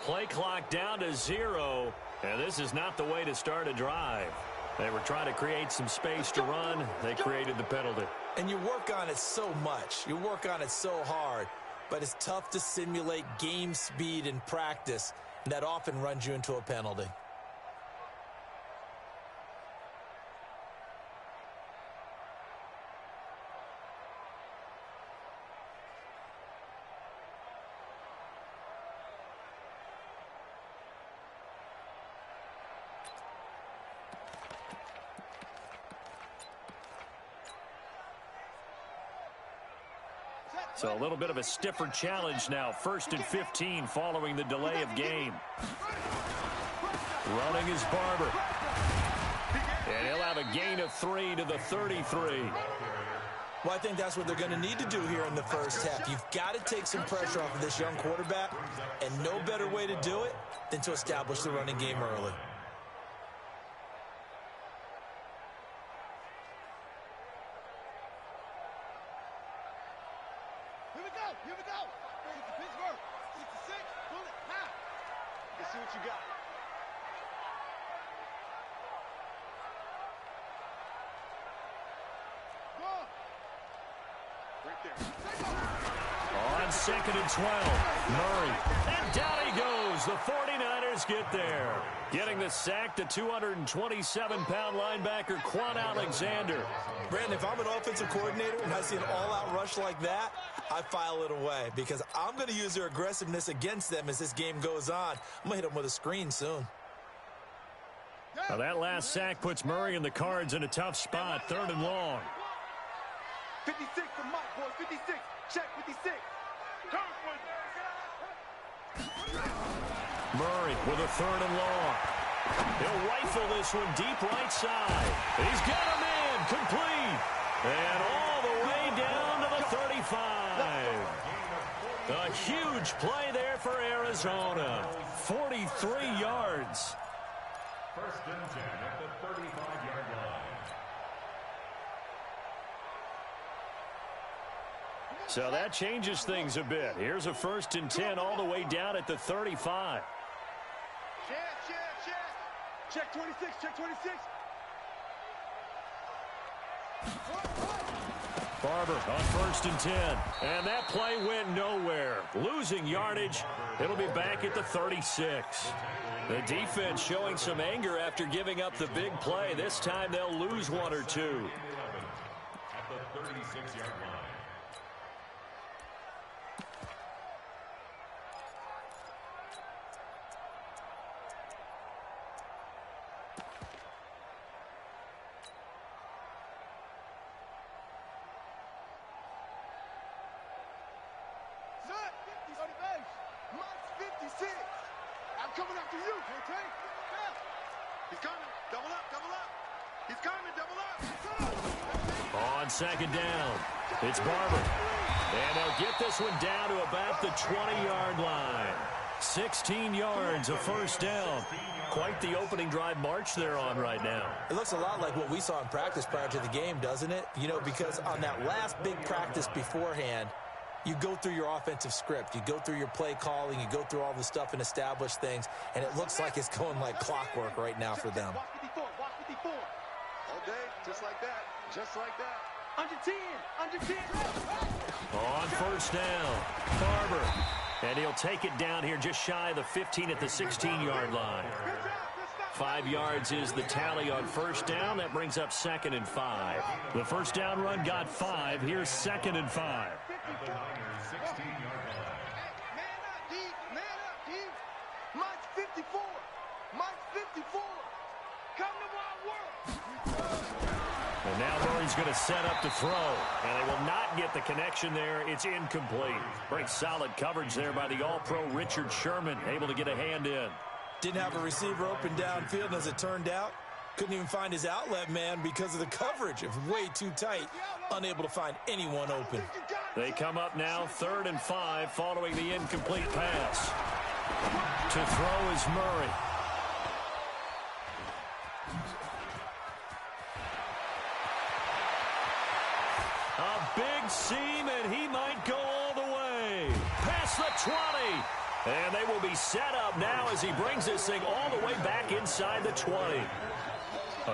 play clock down to 0, and this is not the way to start a drive. They were trying to create some space to run. They created the penalty. And you work on it so much. You work on it so hard. But it's tough to simulate game speed in practice. And that often runs you into a penalty. So a little bit of a stiffer challenge now. 1st and 15 following the delay of game. Running is Barber. And he'll have a gain of 3 to the 33. Well, I think that's what they're going to need to do here in the first half. You've got to take some pressure off of this young quarterback, and no better way to do it than to establish the running game early. Here we go. Pittsburgh. 66. Pull it. Now. Let's see what you got. Go. Right there. On 2nd and 12. Murray. And down he goes. The 49ers get there. Getting the sack, the 227-pound linebacker, Quan Alexander. Brandon, if I'm an offensive coordinator and I see an all-out rush like that, I file it away because I'm going to use their aggressiveness against them as this game goes on. I'm going to hit them with a screen soon. Now that last sack puts Murray and the Cards in a tough spot, 3rd and long. 56 for Mike, boys. 56. Check 56. Murray with a 3rd and long. He'll rifle this one deep right side. He's got him in, complete. And all the way down to the 35. A huge play there for Arizona. 43 yards. 1st and 10 at the 35-yard line. So that changes things a bit. Here's a 1st and 10 all the way down at the 35. Check 26, check 26. Barber on 1st and 10. And that play went nowhere. Losing yardage. It'll be back at the 36. The defense showing some anger after giving up the big play. This time they'll lose 1 or 2. At the 36-yard line. I'm coming after you, okay? He's coming. Double up, double up. He's coming, double up. On 2nd down, it's Barber. And they'll get this one down to about the 20-yard line. 16 yards, a 1st down. Quite the opening drive march they're on right now. It looks a lot like what we saw in practice prior to the game, doesn't it? You know, because on that last big practice beforehand, you go through your offensive script. You go through your play calling. You go through all the stuff and establish things. And it looks like it's going like clockwork right now for them. Watch 54, watch 54. All day, just like that. Just like that. Under 10, under 10. On 1st down, Barber. And he'll take it down here just shy of the 15 at the 16-yard line. 5 yards is the tally on 1st down. That brings up 2nd and 5. The 1st down run got 5. Here's 2nd and 5. At the Niners' 16-yard line. Man up, D. Man up, D. Mike's 54. Mike's 54. Come to my world. And now Murray's going to set up to throw. And they will not get the connection there. It's incomplete. Great solid coverage there by the All-Pro Richard Sherman. Able to get a hand in. Didn't have a receiver open downfield, and as it turned out, couldn't even find his outlet man because of the coverage. It was way too tight, unable to find anyone open. They come up now 3rd and 5 following the incomplete pass. To throw is Murray. A big seam, and he might go all the way. Past the 20. And they will be set up now as he brings this thing all the way back inside the 20.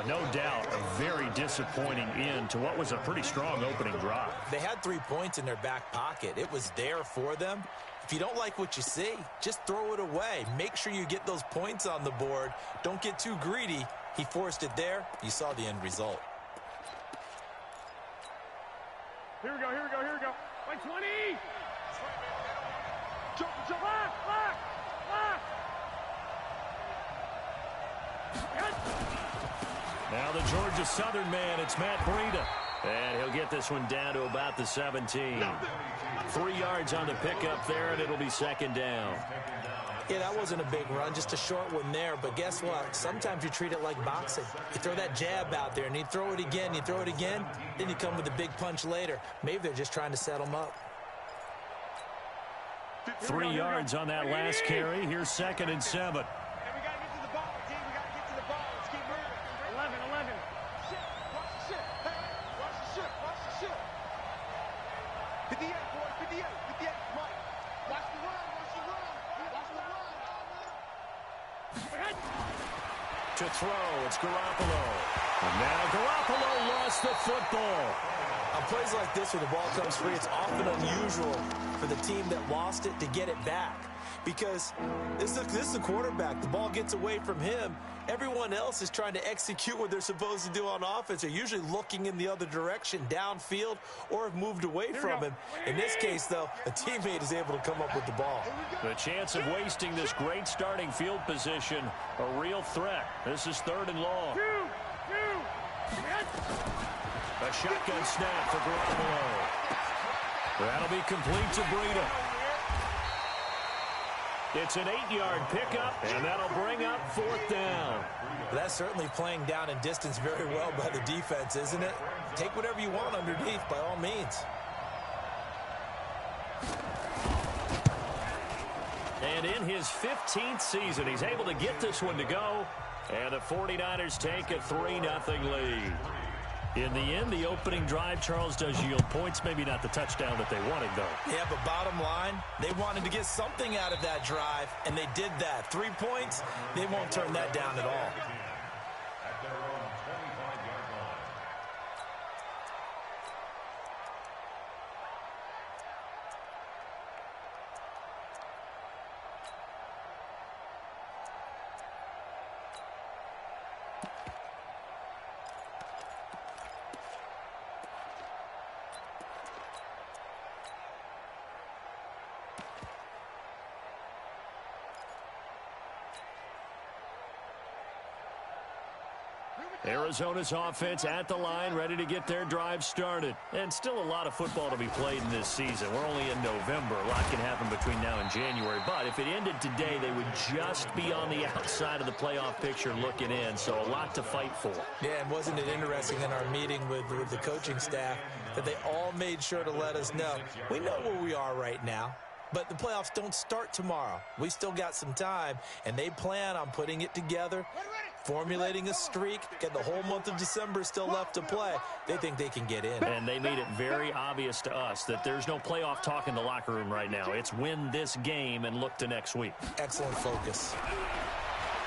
No doubt a very disappointing end to what was a pretty strong opening drive. They had 3 points in their back pocket. It was there for them. If you don't like what you see, just throw it away. Make sure you get those points on the board. Don't get too greedy. He forced it there. You saw the end result. Here we go, here we go, here we go. Like 20! Jump, jump, lock! Now the Georgia Southern man, it's Matt Breida. And he'll get this one down to about the 17. 3 yards on the pickup there, and it'll be second down. Yeah, that wasn't a big run, just a short one there. But guess what? Sometimes you treat it like boxing. You throw that jab out there, and you throw it again, then you come with a big punch later. Maybe they're just trying to set them up. 3 yards on that last carry. Here's 2nd and 7. And we got to get to the ball, team. We got to get to the ball. Let's keep moving. 11. Shit. Watch the shit. Hey, watch the shit. Watch the shit. 58, boys. 58. Mike. Watch the run. Watch the run. Watch the run. To throw, it's Garoppolo. And now Garoppolo lost the football. On plays like this where the ball comes free, it's often unusual for the team that lost it to get it back. Because this is the quarterback. The ball gets away from him. Everyone else is trying to execute what they're supposed to do on offense. They're usually looking in the other direction, downfield, or have moved away from him. In this case, though, a teammate is able to come up with the ball. The chance of wasting this great starting field position, a real threat. This is 3rd and long. A shotgun snap for Garoppolo. That'll be complete to Breida. It's an 8-yard pickup, and that'll bring up 4th down. That's certainly playing down in distance very well by the defense, isn't it? Take whatever you want underneath, by all means. And in his 15th season, he's able to get this one to go. And the 49ers take a 3-0 lead. In the end, the opening drive, Charles, does yield points. Maybe not the touchdown that they wanted, though. Yeah, but bottom line, they wanted to get something out of that drive, and they did that. 3 points, they won't turn that down at all. At their own 25-yard line. Arizona's offense at the line, ready to get their drive started. And still a lot of football to be played in this season. We're only in November. A lot can happen between now and January. But if it ended today, they would just be on the outside of the playoff picture looking in. So a lot to fight for. Yeah, and wasn't it interesting in our meeting with the coaching staff that they all made sure to let us know, we know where we are right now. But the playoffs don't start tomorrow. We still got some time, and they plan on putting it together, formulating a streak, get the whole month of December still left to play. They think they can get in. And they made it very obvious to us that there's no playoff talk in the locker room right now. It's win this game and look to next week. Excellent focus.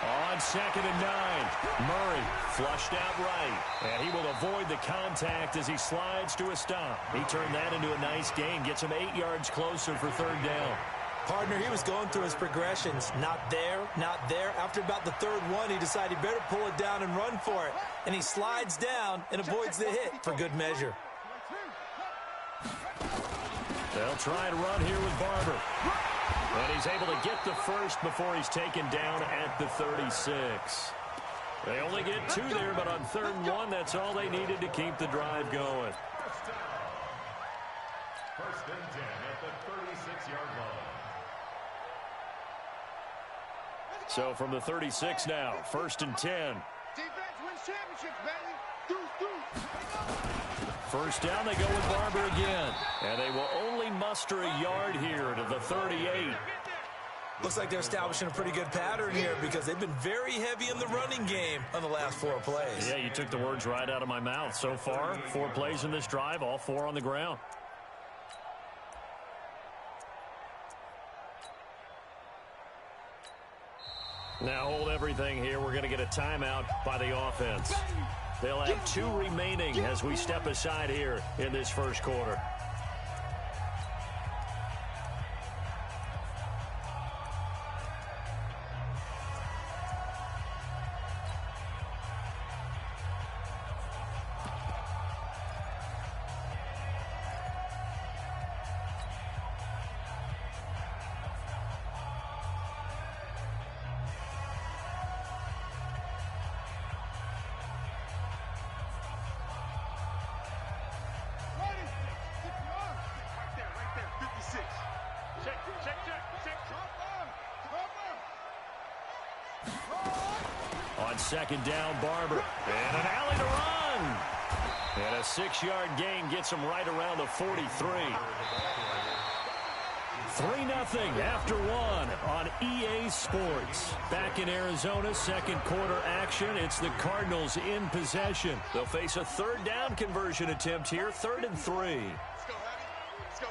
On 2nd and 9, Murray flushed out right. And he will avoid the contact as he slides to a stop. He turned that into a nice gain, gets him 8 yards closer for 3rd down. Partner, he was going through his progressions. Not there, not there. After about the 3rd one, he decided he better pull it down and run for it. And he slides down and avoids the hit for good measure. They'll try to run here with Barber. And he's able to get the first before he's taken down at the 36. They only get 2 there, but on 3rd and 1, that's all they needed to keep the drive going. First and 10 at the 36-yard line. So from the 36 now, 1st and 10. Defense wins championships, baby. Deuce. 1st down, they go with Barber again. And they will only muster a yard here to the 38. Looks like they're establishing a pretty good pattern here because they've been very heavy in the running game on the last 4 plays. Yeah, you took the words right out of my mouth. So far, 4 plays in this drive, all 4 on the ground. Now hold everything here. We're going to get a timeout by the offense. They'll have 2 remaining as we step aside here in this first quarter. On second down, Barber. And an alley to run. And a 6-yard gain gets him right around the 43. 3-0 after 1 on EA Sports. Back in Arizona, second quarter action. It's the Cardinals in possession. They'll face a third down conversion attempt here, 3rd and 3. Let's go, Hattie. Let's go.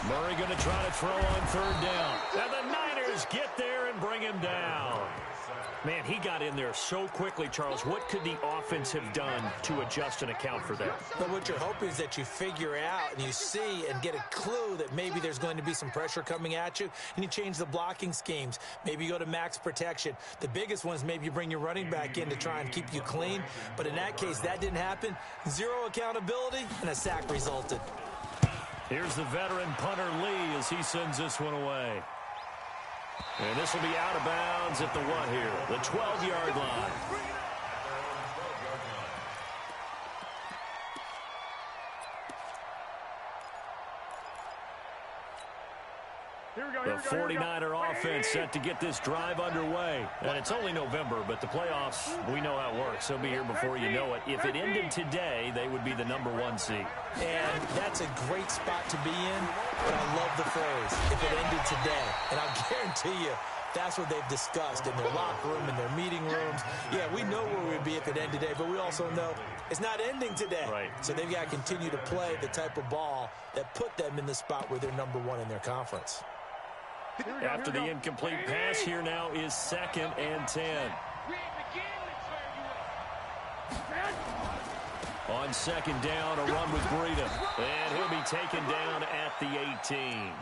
Murray going to try to throw on third down. And the Niners get there and bring him down. Man, he got in there so quickly, Charles. What could the offense have done to adjust and account for that? But what you're hoping is that you figure out and you see and get a clue that maybe there's going to be some pressure coming at you, and you change the blocking schemes. Maybe you go to max protection. The biggest one is maybe you bring your running back in to try and keep you clean. But in that case, that didn't happen. 0 accountability, and a sack resulted. Here's the veteran punter Lee as he sends this one away. And this will be out of bounds at the what here? The 12-yard line. The 49er offense set to get this drive underway. And it's only November, but the playoffs, we know how it works. They'll be here before you know it. If it ended today, they would be the #1 seed. And that's a great spot to be in, but I love the phrase, if it ended today. And I'll guarantee you, that's what they've discussed in their locker room, in their meeting rooms. Yeah, we know where we'd be if it ended today, but we also know it's not ending today. Right. So they've got to continue to play the type of ball that put them in the spot where they're #1 in their conference. After the incomplete pass, here now is 2nd and 10. On second down, a run with Breida. And he'll be taken down at the 18.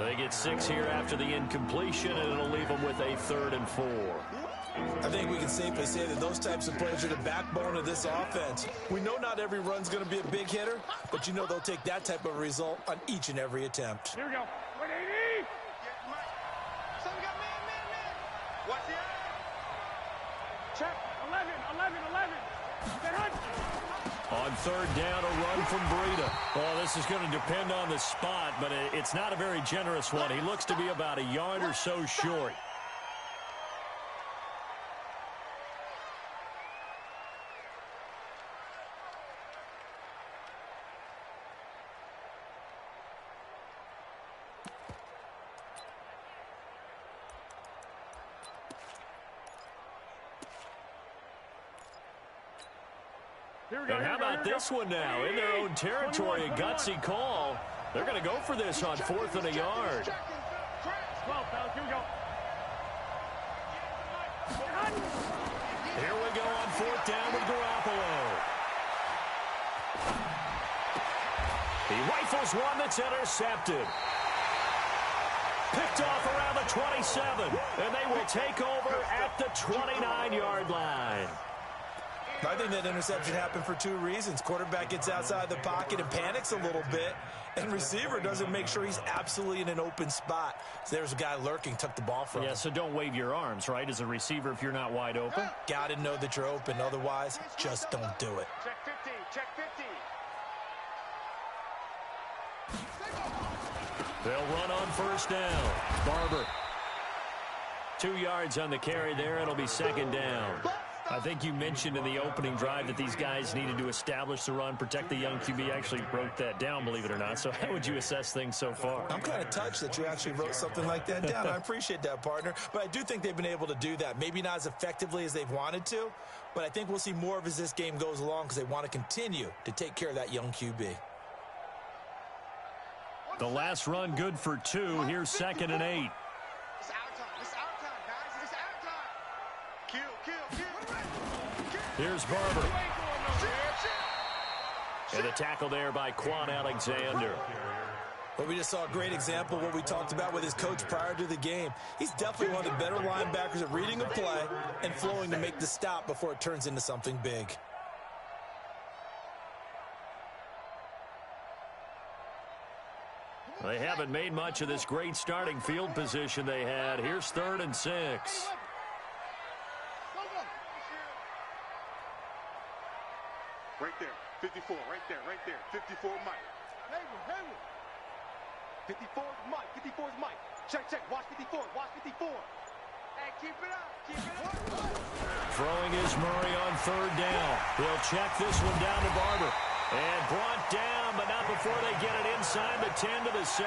They get 6 here after the incompletion, and it'll leave them with a 3rd and 4. I think we can safely say that those types of plays are the backbone of this offense. We know not every run's going to be a big hitter, but you know they'll take that type of result on each and every attempt. Here we go. 180. So we got man. Watch the eye. Check. 11. On third down, a run from Breida. Oh, this is going to depend on the spot, but it's not a very generous one. He looks to be about a yard or so short. And how about this one now? In their own territory, a gutsy call. They're going to go for this on 4th and a yard. 12, fellas. Here we go. Here we go on 4th down with Garoppolo. He rifles one that's intercepted. Picked off around the 27, and they will take over at the 29-yard line. I think that interception happened for 2 reasons. Quarterback gets outside the pocket and panics a little bit, and receiver doesn't make sure he's absolutely in an open spot. So there's a guy lurking, took the ball from him. Yeah, so don't wave your arms, right, as a receiver if you're not wide open. Got to know that you're open. Otherwise, just don't do it. Check 50. Check 50. They'll run on first down. Barber. 2 yards on the carry there. It'll be 2nd down. I think you mentioned in the opening drive that these guys needed to establish the run, protect the young QB. I actually wrote that down, believe it or not. So how would you assess things so far? I'm kind of touched that you actually wrote something like that down. I appreciate that, partner. But I do think they've been able to do that. Maybe not as effectively as they've wanted to, but I think we'll see more of as this game goes along because they want to continue to take care of that young QB. The last run good for 2. Here's 2nd and 8. It's our time. It's our time, guys. It's our time. Kill. Here's Barber. And the tackle there by Quan Alexander. Well, we just saw a great example of what we talked about with his coach prior to the game. He's definitely one of the better linebackers at reading a play and flowing to make the stop before it turns into something big. They haven't made much of this great starting field position they had. Here's 3rd and 6. Right there. 54. Right there. 54 Mike. 54 is Mike. 54 is Mike. Check. Watch 54. Hey, keep it up. Throwing is Murray on 3rd down. He'll check this one down to Barber. And brought down, but not before they get it inside the 10 to the 7.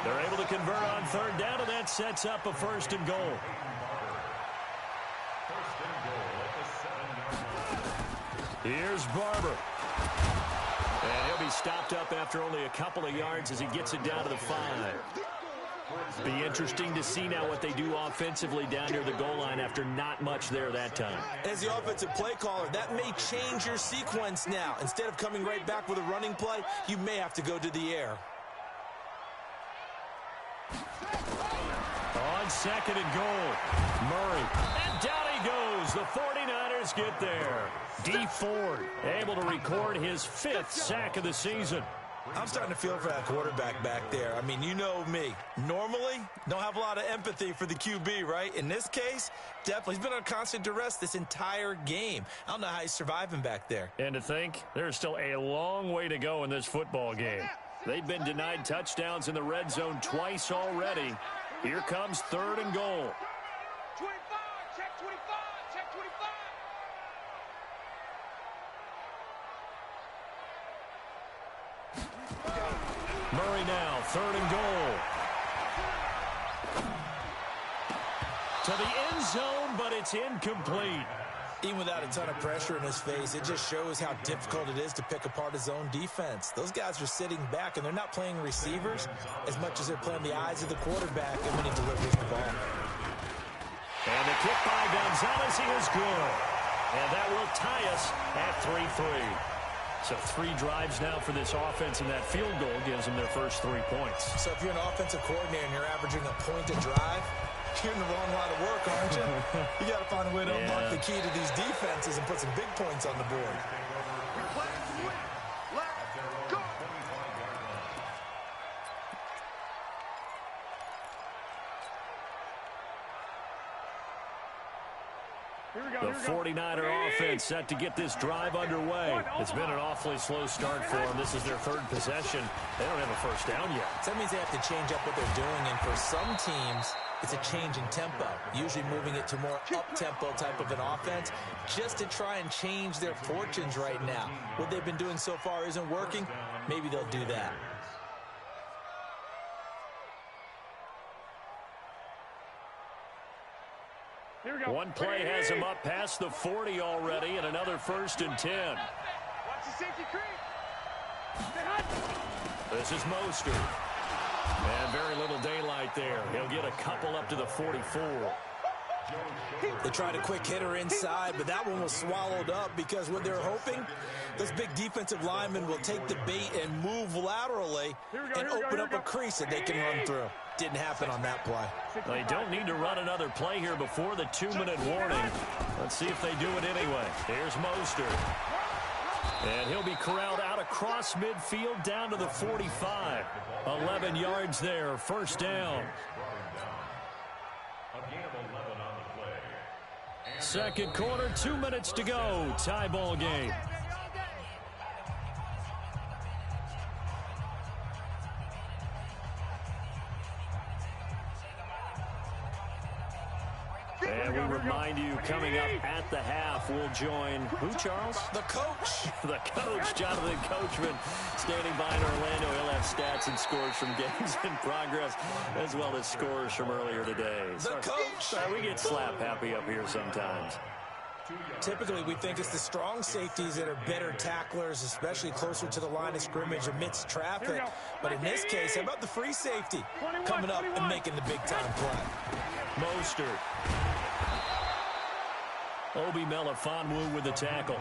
They're able to convert on 3rd down, and that sets up a 1st and goal. Here's Barber. And he'll be stopped up after only a couple of yards as he gets it down to the 5. Be interesting to see now what they do offensively down near the goal line after not much there that time. As the offensive play caller, that may change your sequence now. Instead of coming right back with a running play, you may have to go to the air. On 2nd and goal, Murray. And down he goes. The 49ers get there. D. Ford able to record his 5th sack of the season. I'm starting to feel for that quarterback back there. I mean, you know me. Normally, don't have a lot of empathy for the QB, right? In this case, definitely. He's been on constant duress this entire game. I don't know how he's surviving back there. And to think, there's still a long way to go in this football game. They've been denied touchdowns in the red zone twice already. Here comes 3rd and goal. 25. Check 25. Check 25. Murray now, 3rd and goal. To the end zone, but it's incomplete. Even without a ton of pressure in his face, it just shows how difficult it is to pick apart his own defense. Those guys are sitting back, and they're not playing receivers as much as they're playing the eyes of the quarterback and when he delivers the ball. And the kick by Gonzalez is good. And that will tie us at 3-3. So 3 drives now for this offense, and that field goal gives them their first 3 points. So if you're an offensive coordinator and you're averaging a point a drive, you're in the wrong line of work, aren't you? You got to find a way to unlock the key to these defenses and put some big points on the board. Let's go. The 49er offense set to get this drive underway. It's been an awfully slow start for them. This is their 3rd possession. They don't have a 1st down yet. So that means they have to change up what they're doing, and for some teams, it's a change in tempo, usually moving it to more up-tempo type of an offense just to try and change their fortunes right now. What they've been doing so far isn't working. Maybe they'll do that. One play has him up past the 40 already, and another 1st and 10. Watch the safety creep. This is Mostert. And very little daylight there. He'll get a couple up to the 44. They tried a quick hitter inside, but that one was swallowed up because what they're hoping, those big defensive linemen will take the bait and move laterally and open up a crease that they can run through. Didn't happen on that play. They don't need to run another play here before the 2-minute warning. Let's see if they do it anyway. Here's Mostert. And he'll be corralled out across midfield down to the 45. 11 yards there, 1st down. Second quarter, 2 minutes to go. Tie ball game. And we remind you, coming up at the half, we'll join who, Charles? The coach. The coach, Jonathan Coachman, standing by in Orlando. He'll have stats and scores from games in progress, as well as scores from earlier today. The coach. We get slap happy up here sometimes. Typically, we think it's the strong safeties that are better tacklers, especially closer to the line of scrimmage amidst traffic. But in this case, how about the free safety coming up and making the big-time play? Mostert. Obi Melifonwu with the tackle.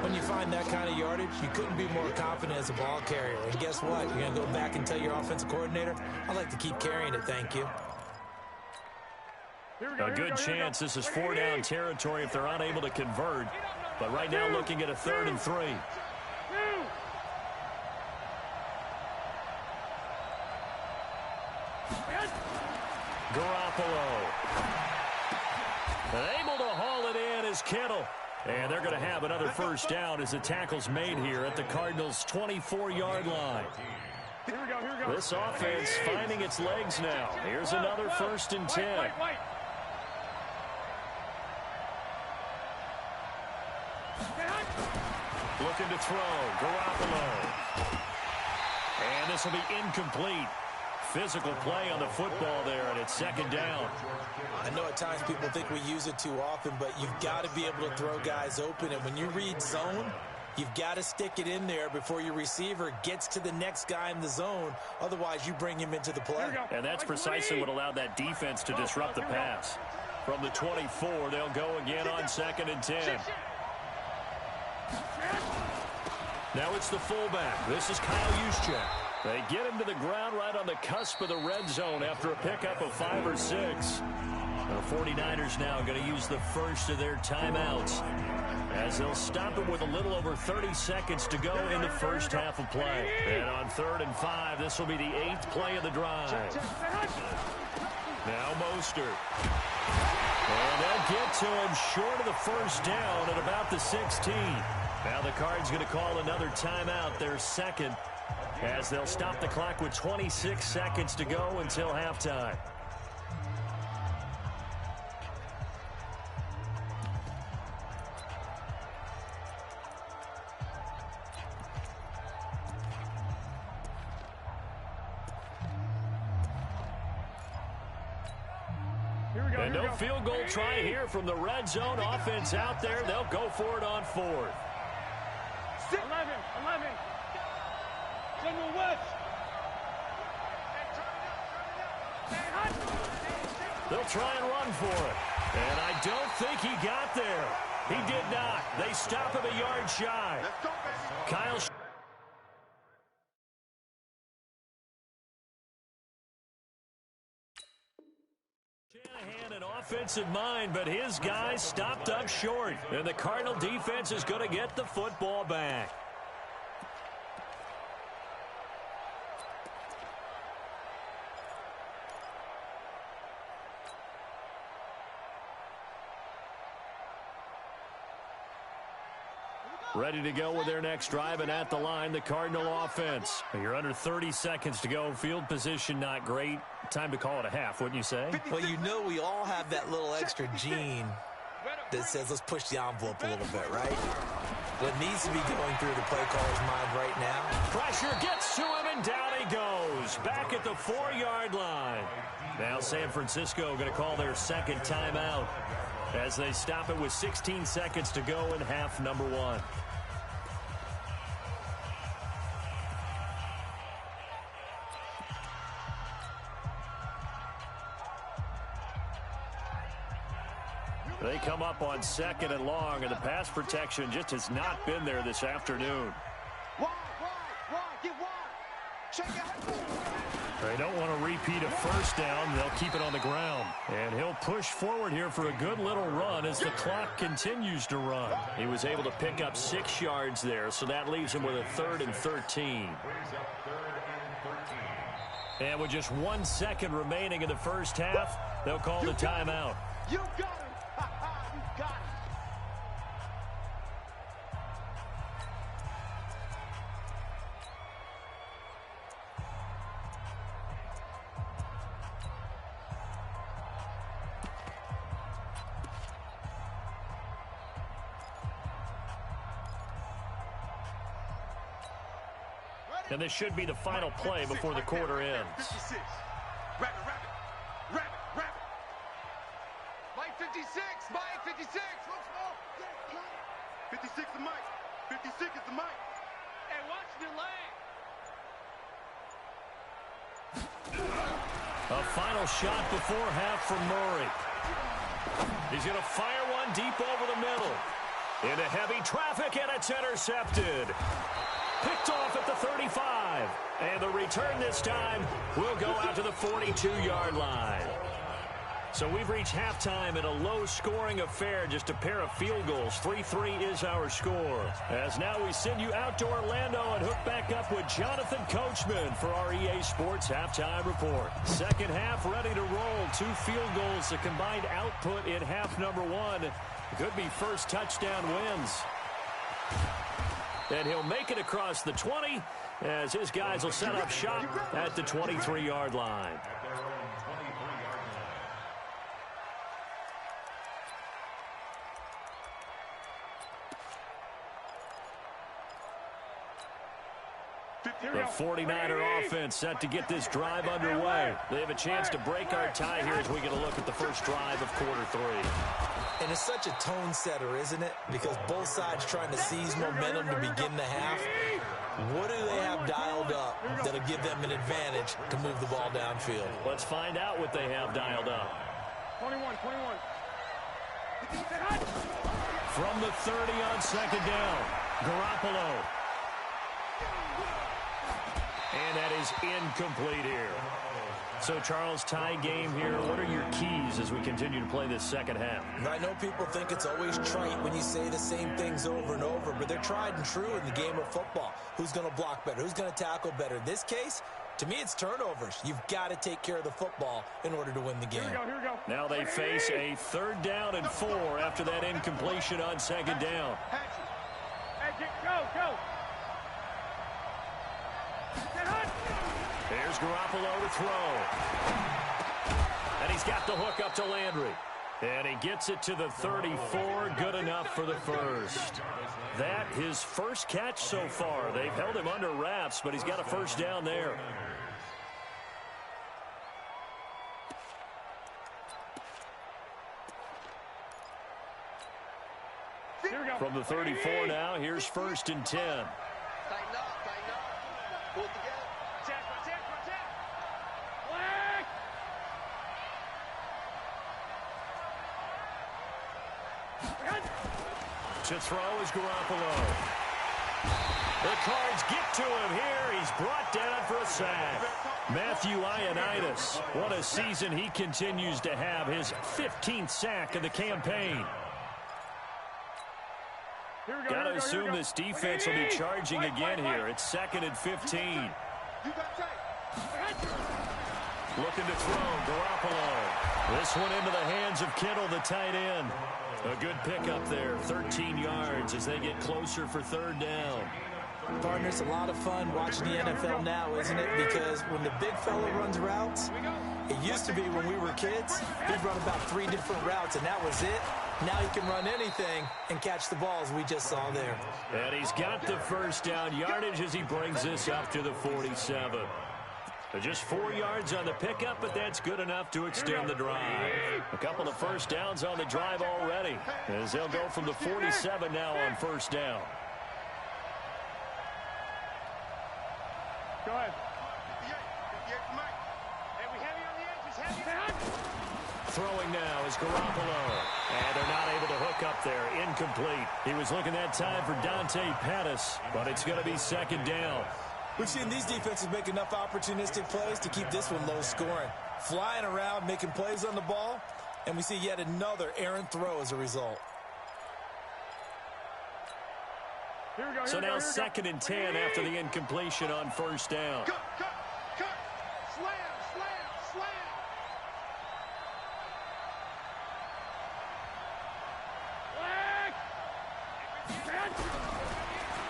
When you find that kind of yardage, you couldn't be more confident as a ball carrier. And guess what? You're going to go back and tell your offensive coordinator, I'd like to keep carrying it, thank you. A good chance this is 4-down territory if they're unable to convert. But right now looking at a 3rd and 3. Garoppolo. Able to haul it in is Kittle. And they're going to have another first down as the tackle's made here at the Cardinals' 24-yard line. Here we go. This offense finding its legs now. Here's another 1st and 10. Looking to throw. Garoppolo. And this will be incomplete. Physical play on the football there, and it's 2nd down. I know at times people think we use it too often, but you've got to be able to throw guys open. And when you read zone, you've got to stick it in there before your receiver gets to the next guy in the zone. Otherwise, you bring him into the play. And that's precisely what allowed that defense to disrupt the pass. From the 24, they'll go again on 2nd and 10. Now it's the fullback. This is Kyle Juszczyk. They get him to the ground right on the cusp of the red zone after a pickup of 5 or 6. The 49ers now going to use the first of their timeouts as they'll stop it with a little over 30 seconds to go in the first half of play. And on 3rd and 5, this will be the 8th play of the drive. Now Mostert. And they'll get to him short of the first down at about the 16. Now the Cards going to call another timeout, their 2nd, as they'll stop the clock with 26 seconds to go until halftime. And no field goal try here from the red zone. Offense out there. They'll go for it on 4th. 11. General West. They'll try and run for it. And I don't think he got there. He did not. They stop him a yard shy. Kyle Shanahan, an offensive mind, but his guys stopped up short. And the Cardinal defense is going to get the football back. Ready to go with their next drive, and at the line, the Cardinal offense. You're under 30 seconds to go. Field position not great. Time to call it a half, wouldn't you say? Well, you know we all have that little extra gene that says let's push the envelope a little bit, right? What needs to be going through the play caller's mind right now. Pressure gets to him, and down he goes. Back at the 4-yard line. Now San Francisco going to call their 2nd timeout as they stop it with 16 seconds to go in half number 1. They come up on 2nd and long, and the pass protection just has not been there this afternoon. Wide, get wide. Check it. They don't want to repeat a first down. They'll keep it on the ground. And he'll push forward here for a good little run as the clock continues to run. He was able to pick up 6 yards there, so that leaves him with a 3rd and 13. And with just 1 second remaining in the first half, they'll call the timeout. You got him. You got him. And this should be the final play before the quarter ends. 56. Rabbit. Like 56. Mike, 56. 56 is Mike. 56 is the Mike. Hey, watch the leg. A final shot before half from Murray. He's going to fire one deep over the middle. Into heavy traffic, and it's intercepted. Picked off at the 35. And the return this time will go out to the 42-yard line. So we've reached halftime in a low-scoring affair, just a pair of field goals. 3-3 is our score. As now we send you out to Orlando and hook back up with Jonathan Coachman for our EA Sports Halftime Report. Second half ready to roll. 2 field goals, the combined output in half number 1. Could be first touchdown wins. And he'll make it across the 20 as his guys will set up shop at the 23-yard line. The 49er offense set to get this drive underway. They have a chance to break our tie here as we get a look at the first drive of quarter 3. And it's such a tone setter, isn't it? Because both sides trying to seize momentum to begin the half. What do they have dialed up that'll give them an advantage to move the ball downfield? Let's find out what they have dialed up. 21. From the 30 on second down, Garoppolo. And that is incomplete here. So, Charles, tie game here. What are your keys as we continue to play this second half? I know people think it's always trite when you say the same things over and over, but they're tried and true in the game of football. Who's going to block better? Who's going to tackle better? In this case, to me, it's turnovers. You've got to take care of the football in order to win the game. Here we go. Now they face a 3rd down and 4 after that incompletion on second down. Hey, go. There's Garoppolo to throw. And he's got the hook up to Landry. And he gets it to the 34. Good enough for the first. That his first catch so far. They've held him under wraps, but he's got a first down there. From the 34 now, here's 1st and 10. Tighten up. Pull it together. Protect. Flag. To throw is Garoppolo. The Cards get to him here. He's brought down for a sack. Matthew Ioannidis. What a season he continues to have. His 15th sack of the campaign. Got to assume this defense will be charging again here. It's 2nd and 15. Looking to throw, Garoppolo. This one into the hands of Kittle, the tight end. A good pickup there, 13 yards as they get closer for 3rd down. Partner, it's a lot of fun watching the NFL now, isn't it? Because when the big fella runs routes, it used to be when we were kids, he'd run about 3 different routes, and that was it. Now he can run anything and catch the balls we just saw there. And he's got the first down yardage as he brings this up to the 47. Just 4 yards on the pickup, but that's good enough to extend the drive. A couple of first downs on the drive already, as they'll go from the 47 now on 1st down. Go ahead. 58 for Mike. Hey, we heavy on the edges. Heavy. Throwing now is Garoppolo. And they're not able to hook up there. Incomplete. He was looking that time for Dante Pettis, but it's going to be 2nd down. We've seen these defenses make enough opportunistic plays to keep this one low scoring. Flying around, making plays on the ball, and we see yet another errant throw as a result. So now 2nd and 10 after the incompletion on 1st down. Cut. Slam.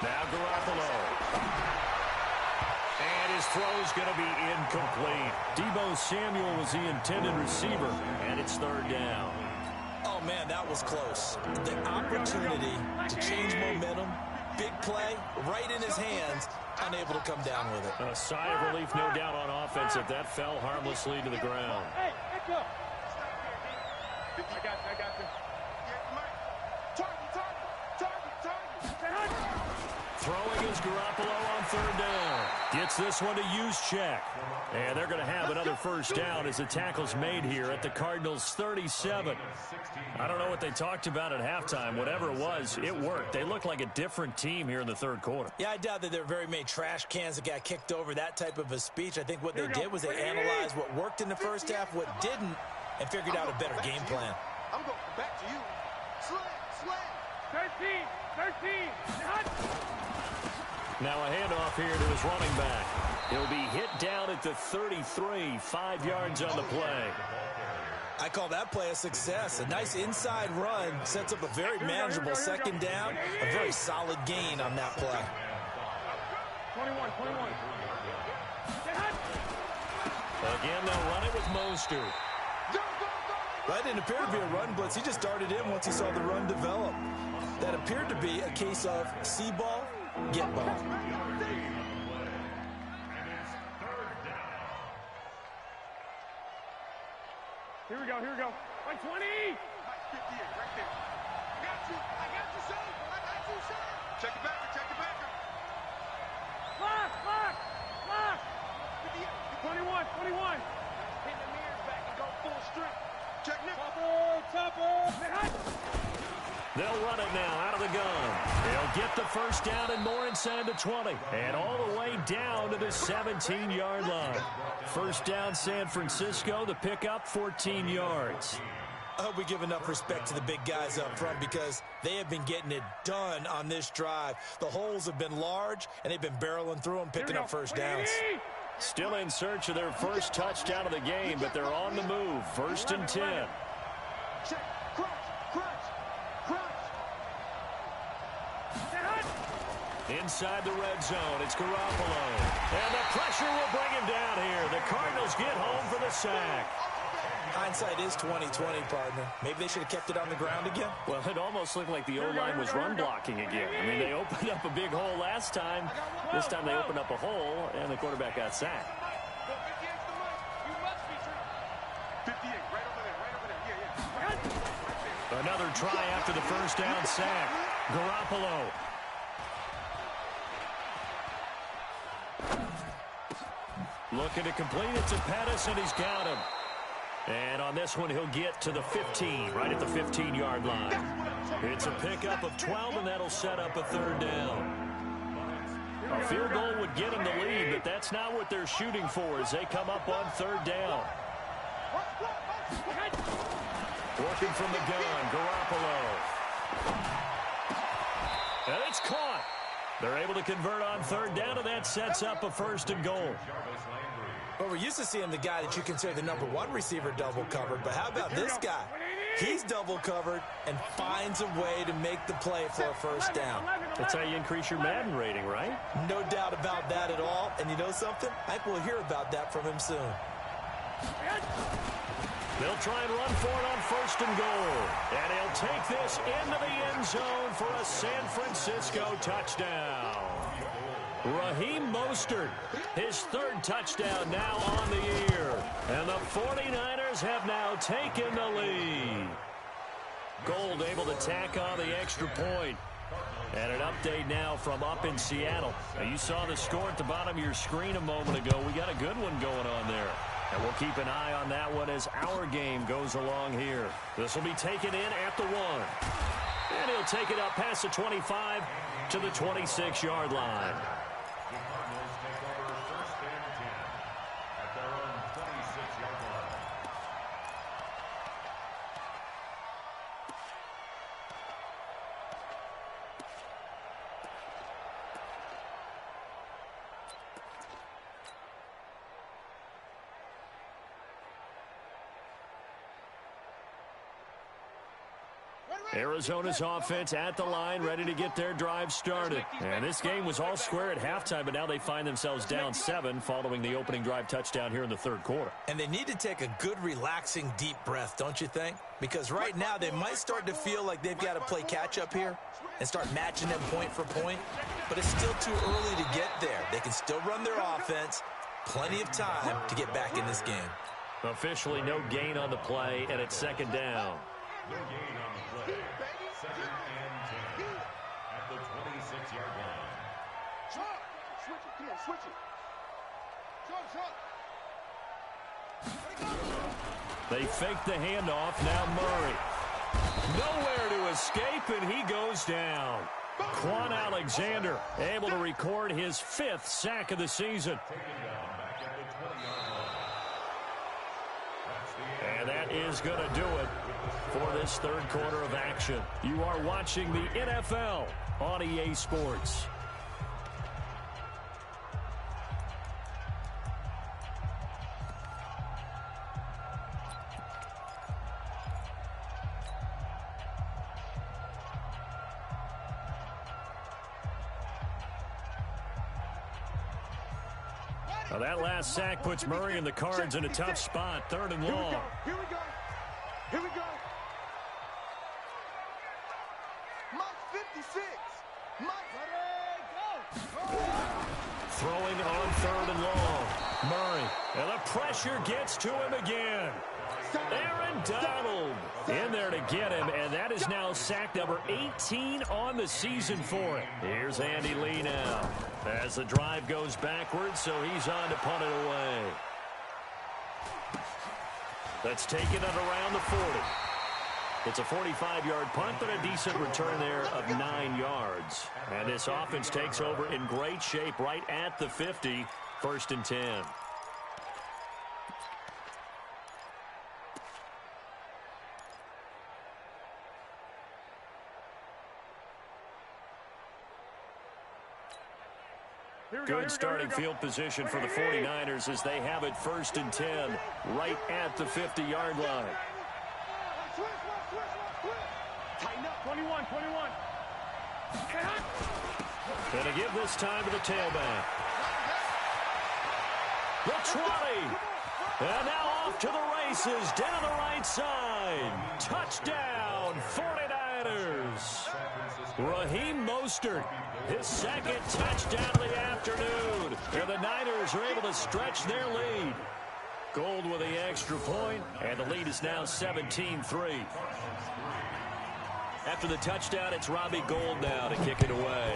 Now Garoppolo. And his throw is going to be incomplete. Deebo Samuel was the intended receiver, and it's 3rd down. Oh, man, that was close. The opportunity to change momentum, big play, right in his hands, unable to come down with it. A sigh of relief, no doubt, on offense if that fell harmlessly to the ground. Hey, let's go. I got you. Yeah, Mike. Target. Throwing is Garoppolo on third down. Gets this one to Juszczyk. And they're going to have another first down as the tackle's made here at the Cardinals' 37. I don't know what they talked about at halftime. Whatever it was, it worked. They look like a different team here in the third quarter. Yeah, I doubt that there are very many trash cans that got kicked over, that type of a speech. I think what they did was they analyzed what worked in the first half, what didn't, and figured out a better game plan. I'm going back to you. Slam. 13. Now a handoff here to his running back. He'll be hit down at the 33, 5 yards on the play. I call that play a success. A nice inside run sets up a very manageable second down, a very solid gain on that play. 21. Again, they'll run it with Mostert. That didn't appear to be a run blitz. He just darted in once he saw the run develop. That appeared to be a case of see ball, get ball. Here we go. 120. Mike, 58, right there. I got you, son. Check it back. Lock. 21. Hit the mirrors back and go full strength. Check now. Topper. They'll run it now out of the gun. They'll get the first down and more inside the 20. And all the way down to the 17-yard line. First down, San Francisco. The pickup, 14 yards. I hope we give enough respect to the big guys up front because they have been getting it done on this drive. The holes have been large, and they've been barreling through them, picking up first downs. Still in search of their first touchdown of the game, but they're on the move. 1st and 10. Check. Crunch. Inside the red zone, it's Garoppolo. And the pressure will bring him down here. The Cardinals get home for the sack. Hindsight is 20/20, partner. Maybe they should have kept it on the ground again. Well, it almost looked like the O-line was run blocking again. I mean, they opened up a big hole last time. This time they opened up a hole, and the quarterback got sacked. 58, right over there. Yeah. Another try after the first down sack. Garoppolo. Looking to complete it to Pettis, and he's got him. And on this one, he'll get to the 15, right at the 15-yard line. It's a pickup of 12, and that'll set up a third down. A field goal would get them the lead, but that's not what they're shooting for as they come up on third down. Working from the gun, Garoppolo. And it's caught. They're able to convert on third down, and that sets up a 1st and goal. Well, we're used to seeing the guy that you consider the #1 receiver double covered, but how about this guy? He's double covered and finds a way to make the play for a first down. That's how you increase your Madden rating, right? No doubt about that at all. And you know something? I think we'll hear about that from him soon. They'll try and run for it on 1st and goal. And he'll take this into the end zone for a San Francisco touchdown. Raheem Mostert, his 3rd touchdown now on the year. And the 49ers have now taken the lead. Gold able to tack on the extra point. And an update now from up in Seattle. Now, you saw the score at the bottom of your screen a moment ago. We got a good one going on there. And we'll keep an eye on that one as our game goes along here. This will be taken in at the 1. And he'll take it up past the 25 to the 26-yard line. The Cardinals take over 1st and 10 at their own 26-yard line. Arizona's offense at the line, ready to get their drive started. And this game was all square at halftime, but now they find themselves down 7 following the opening drive touchdown here in the 3rd quarter. And they need to take a good, relaxing, deep breath, don't you think? Because right now they might start to feel like they've got to play catch-up here and start matching them point for point. But it's still too early to get there. They can still run their offense. Plenty of time to get back in this game. Officially no gain on the play, and it's second down. No gain on the play. Second and 10 at the 26-yard line. Switch it. Come on, switch it. They fake the handoff. Now Murray. Nowhere to escape, and he goes down. Quan Alexander able to record his 5th sack of the season. And that is going to do it for this third quarter of action. You are watching the NFL on EA Sports. Now that last sack puts Murray and the Cards in a tough spot. 3rd and long. Here we go. Mike 56. Mike, go. Throwing on 3rd and long. Murray. And the pressure gets to him again. Aaron Donald in there to get him, and that is now sack number 18 on the season for it. Here's Andy Lee now as the drive goes backwards, so he's on to punt it away. Let's take it at around the 40. It's a 45-yard punt, but a decent return there of 9 yards. And this offense takes over in great shape right at the 50, 1st and 10. Good starting field position for the 49ers as they have it 1st and 10 right at the 50-yard line. Tighten up. 21. Going to give this time to the tailback. The 20. And now off to the races down the right side. Touchdown, 49ers. Raheem Mostert, his 2nd touchdown of the afternoon. And the Niners are able to stretch their lead. Gold with the extra point, and the lead is now 17-3. After the touchdown, it's Robbie Gould now to kick it away.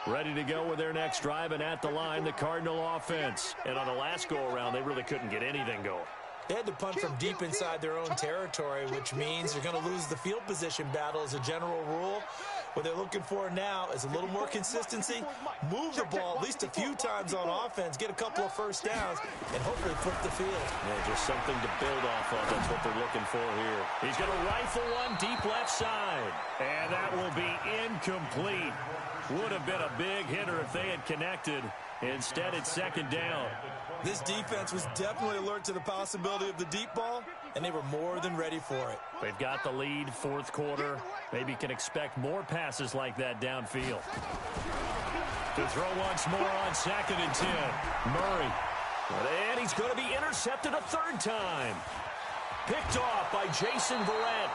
Ready to go with their next drive, and at the line, the Cardinal offense. And on the last go-around, they really couldn't get anything going. They had to punt from deep inside their own territory, which means they're going to lose the field position battle as a general rule. What they're looking for now is a little more consistency, move the ball at least a few times on offense, get a couple of first downs, and hopefully flip the field. Yeah, just something to build off of. That's what they're looking for here. He's going to rifle one deep left side, and that will be incomplete. Would have been a big hitter if they had connected. Instead, it's 2nd down. This defense was definitely alert to the possibility of the deep ball, and they were more than ready for it. They've got the lead, 4th quarter. Maybe can expect more passes like that downfield. To throw once more on 2nd and 10. Murray. And he's going to be intercepted a 3rd time. Picked off by Jason Verrett.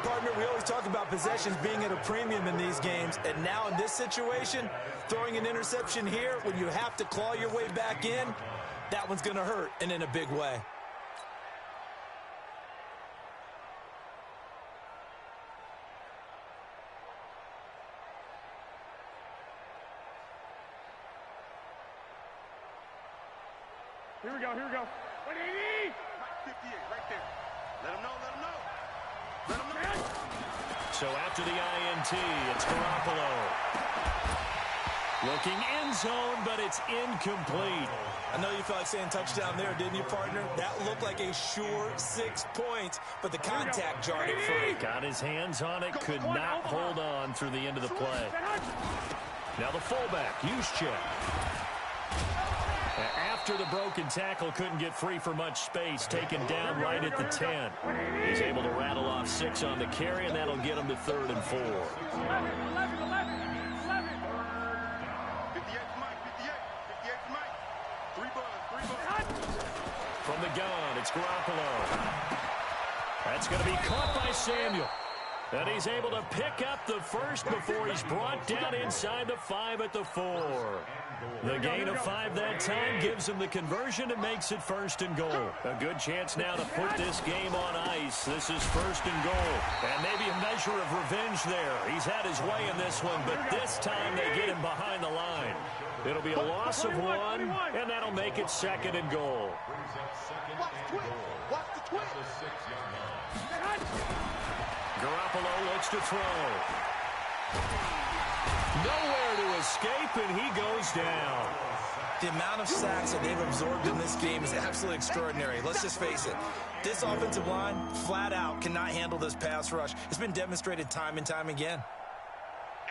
Partner, we always talk about possessions being at a premium in these games, and now in this situation, throwing an interception here when you have to claw your way back in, that one's going to hurt, and in a big way. Here we go. 180. 58, right there. Let him know. So after the INT, it's Garoppolo. Looking end zone, but it's incomplete. I know you felt like saying touchdown there, didn't you, partner? That looked like a sure 6 points, but the contact jarred it free. Got his hands on it, could not hold on through the end of the play. Now the fullback, Juszczyk. After the broken tackle, couldn't get free for much space, taken down right at the 10. He's able to rattle off 6 on the carry, and that'll get him to 3rd and 4. 58 Mike. 58 Mike. 3 buzz. From the gun, it's Garoppolo. That's going to be caught by Samuel. And he's able to pick up the first before he's brought down inside the 5 at the 4. The gain of 5 that time gives him the conversion and makes it 1st and goal. A good chance now to put this game on ice. This is 1st and goal. And maybe a measure of revenge there. He's had his way in this one, but this time they get him behind the line. It'll be a loss of 1, and that'll make it 2nd and goal. Watch the twitch. Watch the twitch. Garoppolo looks to throw. Nowhere to escape, and he goes down. The amount of sacks that they've absorbed in this game is absolutely extraordinary. Let's just face it. This offensive line, flat out, cannot handle this pass rush. It's been demonstrated time and time again.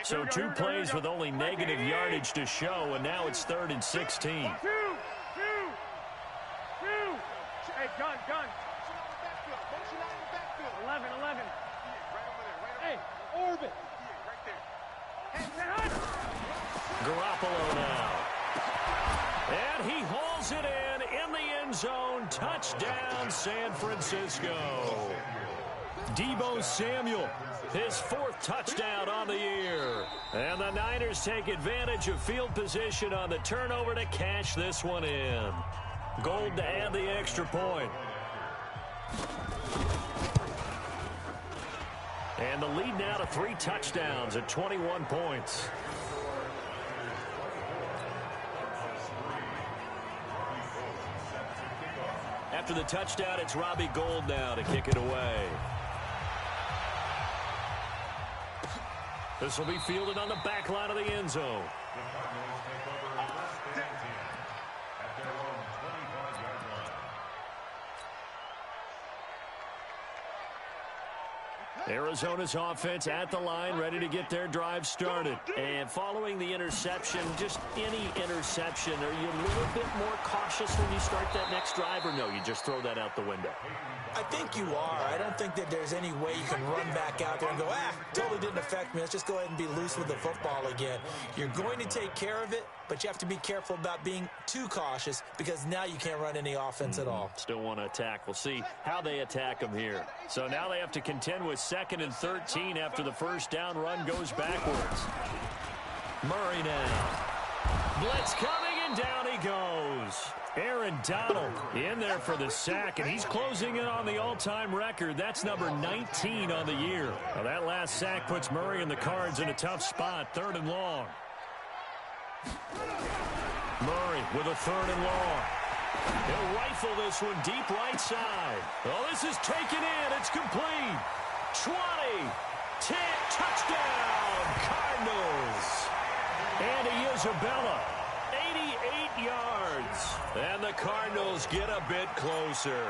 So 2 plays with only negative yardage to show, and now it's 3rd and 16. Two. Hey, gun. Motion out in the backfield. 11. Right over there. Hey, orbit. Right there. Garoppolo now. And he hauls it in the end zone. Touchdown, San Francisco. Deebo Samuel, his 4th touchdown on the year. And the Niners take advantage of field position on the turnover to cash this one in. Gold to add the extra point. And the lead now to 3 touchdowns at 21 points. After the touchdown, it's Robbie Gould now to kick it away. This will be fielded on the back line of the end zone. Arizona's offense at the line, ready to get their drive started. And following the interception, just any interception, are you a little bit more cautious when you start that next drive, or no, you just throw that out the window? I think you are. I don't think that there's any way you can run back out there and go, totally didn't affect me. Let's just go ahead and be loose with the football again. You're going to take care of it, but you have to be careful about being too cautious because now you can't run any offense at all. Still want to attack. We'll see how they attack them here. So now they have to contend with 2nd and 13 after the first down run goes backwards. Murray now. Blitz coming, and down he goes. Aaron Donald in there for the sack, and he's closing in on the all-time record. That's number 19 on the year. Now that last sack puts Murray and the Cards in a tough spot, 3rd and long. Murray with a 3rd and long. He'll rifle this one deep right side. Oh, this is taken in. It's complete. 20, 10, touchdown, Cardinals. Andy Isabella, 88 yards. And the Cardinals get a bit closer.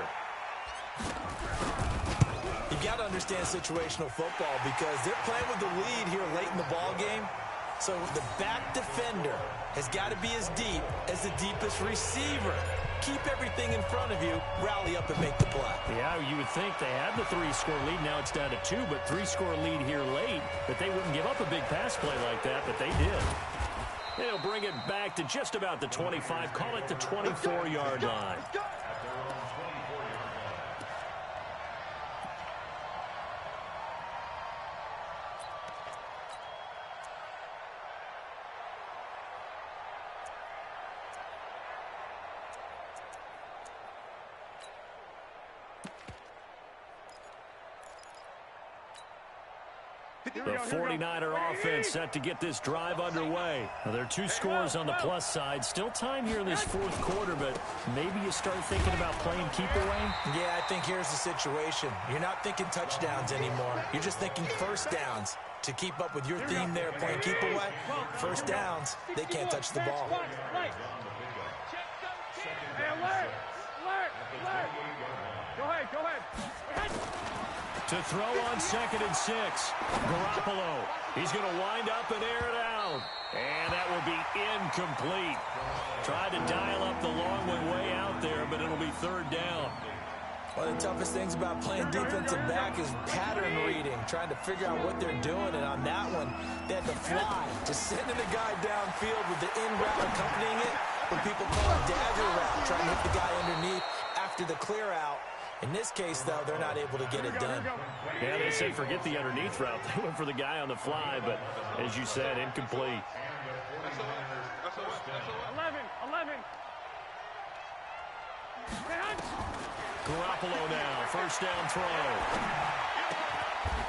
You've got to understand situational football because they're playing with the lead here late in the ball game. So the back defender has got to be as deep as the deepest receiver. Keep everything in front of you, rally up and make the play. Yeah, you would think they had the 3-score lead. Now it's down to 2, but 3-score lead here late. But they wouldn't give up a big pass play like that, but they did. They'll bring it back to just about the 25, call it the 24-yard line. The 49er offense set to get this drive underway. Now, there are 2 scores on the plus side. Still time here in this 4th quarter, but maybe you start thinking about playing keep away? Yeah, I think here's the situation. You're not thinking touchdowns anymore. You're just thinking first downs. To keep up with your theme there, playing keep away, first downs, they can't touch the ball. Go ahead. To throw on 2nd and 6. Garoppolo. He's going to wind up and air it out. And that will be incomplete. Tried to dial up the long one way out there, but it'll be 3rd down. One of the toughest things about playing defensive back is pattern reading, trying to figure out what they're doing. And on that one, they had to fly, just sending the guy downfield with the in route accompanying it. What people call a dagger route, trying to hit the guy underneath after the clear out. In this case, though, they're not able to get it done. Yeah, they say forget the underneath route. They went for the guy on the fly, but as you said, incomplete. 11. Garoppolo now, first down throw.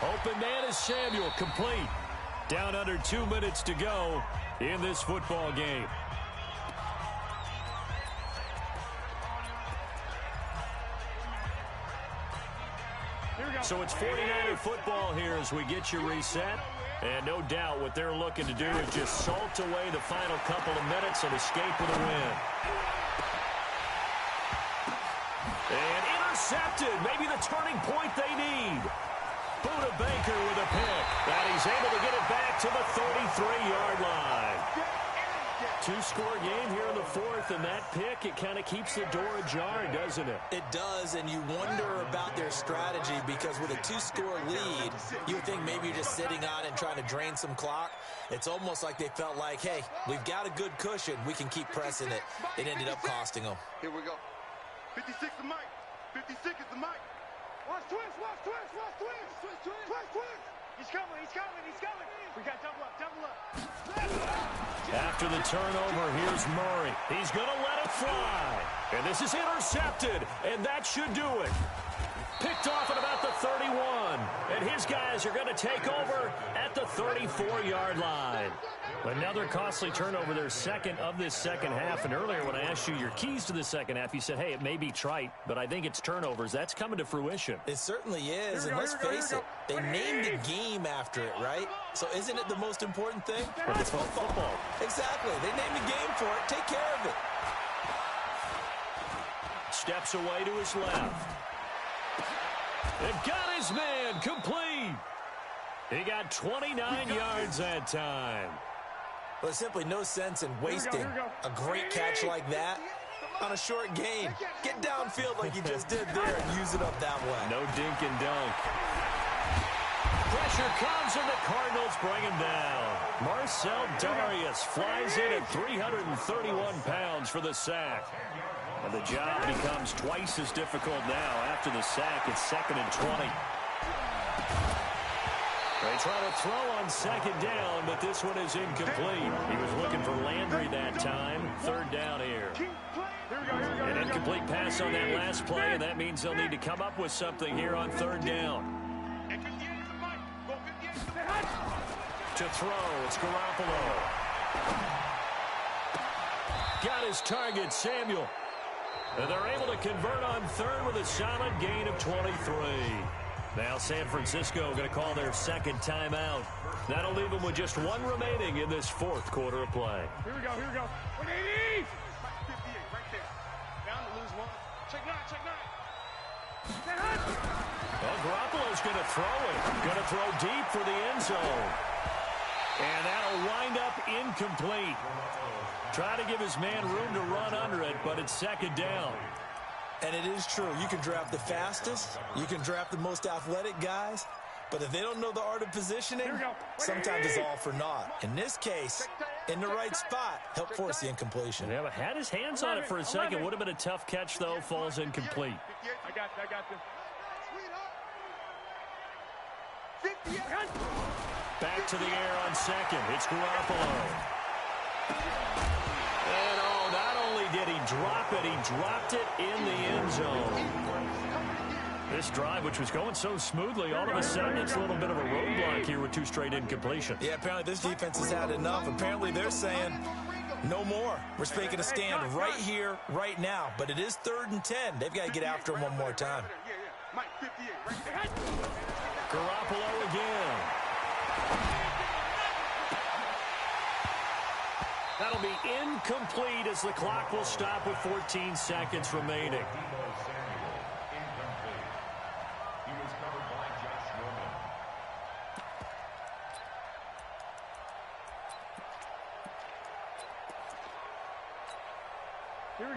Open man is Samuel, complete. Down under 2 minutes to go in this football game. So it's 49er football here as we get you reset. And no doubt what they're looking to do is just salt away the final couple of minutes and escape with a win. And intercepted. Maybe the turning point they need. Buda Baker with a pick. And he's able to get it back to the 33-yard line. Two-score game here in the fourth, and that pick, it kind of keeps the door ajar, doesn't it? It does, and you wonder about their strategy because with a two-score lead, you think maybe you're just sitting on it and trying to drain some clock. It's almost like they felt like, hey, we've got a good cushion. We can keep pressing it. It ended up costing them. Here we go. 56 the mic. 56 is the mic. Watch twist. He's coming. We got double up. After the turnover, here's Murray. He's going to let it fly. And this is intercepted, and that should do it. Picked off at about the 31. And his guys are going to take over at the 34-yard line. Another costly turnover, their second of this second half. And earlier when I asked you your keys to the second half, you said, hey, it may be trite, but I think it's turnovers. That's coming to fruition. It certainly is, and let's face it, they named the game after it, right? So isn't it the most important thing? It's football. Exactly. They named the game for it. Take care of it. Steps away to his left. And got his man complete. He got 29 yards that time. Well, there's simply no sense in wasting a great catch like that on a short gain. Get downfield like you just did there and use it up that way. No dink and dunk. Pressure comes and the Cardinals bring him down. Marcel Darius flies in at 331 pounds for the sack. And the job becomes twice as difficult now after the sack. It's 2nd and 20. They try to throw on second down, but this one is incomplete. He was looking for Landry that time. Third down here. An incomplete pass on that last play, and that means they'll need to come up with something here on third down. To throw, it's Garoppolo. Got his target, Samuel. And they're able to convert on third with a solid gain of 23. Now San Francisco going to call their second timeout. That'll leave them with just one remaining in this fourth quarter of play. Here we go. 180! Right there. Down to lose one. Check nine. Well, Garoppolo's going to throw it. Going to throw deep for the end zone. And that'll wind up incomplete. Try to give his man room to run under it, but it's second down. And it is true. You can draft the fastest. You can draft the most athletic guys. But if they don't know the art of positioning, sometimes it's all for naught. In this case, in the right spot, help force the incompletion. Yeah, but had his hands on it for a second. Would have been a tough catch, though. Falls incomplete. I got this. Back to the air on second. It's Garoppolo. And not only did he drop it, he dropped it in the end zone. This drive, which was going so smoothly, all of a sudden it's a little bit of a roadblock here with two straight incompletions. Yeah, apparently this defense has had enough. Apparently they're saying no more. We're making a stand right here, right now. But it is 3rd and 10. They've got to get after him one more time. Garoppolo again. That'll be incomplete as the clock will stop with 14 seconds remaining.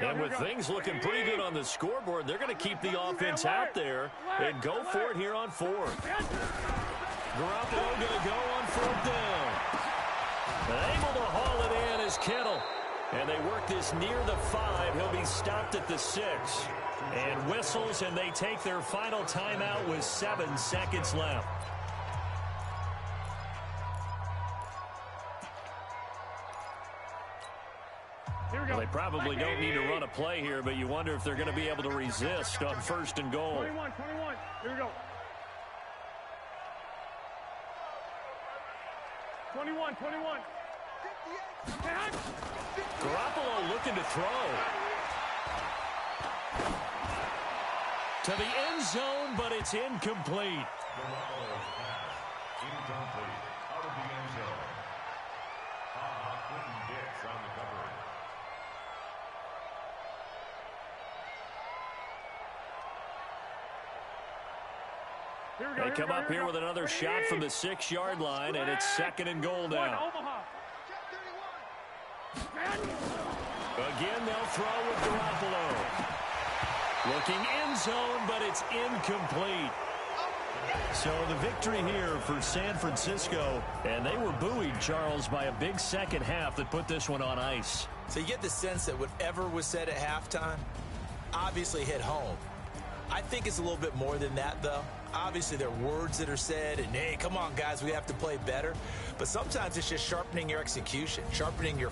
And with things looking pretty good on the scoreboard, they're going to keep the offense out there and go for it here on fourth. Garoppolo going to go on fourth down. Able to haul it in is Kittle. And they work this near the 5. He'll be stopped at the 6. And whistles, and they take their final timeout with 7 seconds left. Here we go. Well, they probably don't need to run a play here, but you wonder if they're going to be able to resist on 1st and goal. 21. Here we go. 21. Garoppolo looking to throw. To the end zone, but it's incomplete. Garoppolo's pass incomplete. Out of the end zone. Quentin Dix on the coverage. They come up here with another shot from the 6-yard line, and it's 2nd and goal now. Again, they'll throw with Garoppolo. Looking end zone, but it's incomplete. So the victory here for San Francisco, and they were buoyed, Charles, by a big second half that put this one on ice. So you get the sense that whatever was said at halftime obviously hit home. I think it's a little bit more than that, though. Obviously, there are words that are said, and, hey, come on, guys, we have to play better. But sometimes it's just sharpening your execution, sharpening your